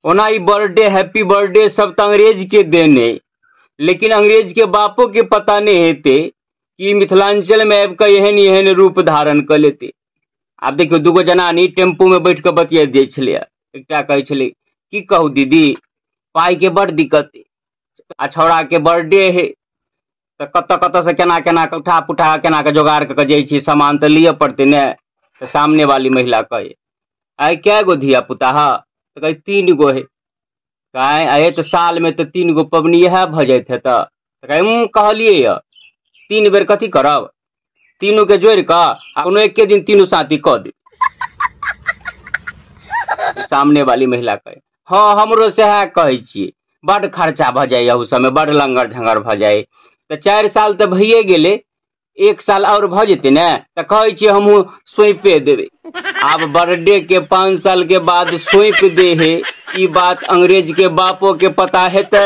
ओना ई birthday happy birthday सब तो अंग्रेज के देने, लेकिन अंग्रेज के बापो के पता नहीं हेते कि मिथिलांचल में आबि कऽ एहन एहन रूप धारण कर लेते। आब देखियो दूगो जनानी टेम्पू में बैठ के बतिया दै छलै, एकटा कहै छलै की कहू दीदी पाई के बड़ दिक्कत आ छौड़ा के बर्थडे है तो कत से केना केना के उठा पुठा केना के जोगाड़ के जाइ छी, सामान तो लिए पड़ते ने। तो सामने वाली महिला कहे आइ कै गो धिया पुता है, तो कहे 3 गो है। कहे आए तो साल में तो 3 गो पबनी यह भ जात है। तो कहे कहलिए 3 बेर कथी करब, तीनों के जोड़ के एके दिन तीनों साथी कह दे। सामने वाली महिला कहे हाँ हमरो से कहे छी बड़ खर्चा भ जाए, उस समय बड़ लंगर झंगर भ जाए। तो 4 साल तो भइए गेले, 1 साल और भ जेते ने तो कहे छी हमहू सौंपे देवे। अब बर्थडे के 5 साल के बाद सौंप दे है, ई बात अंग्रेज के बापो के पता हेते।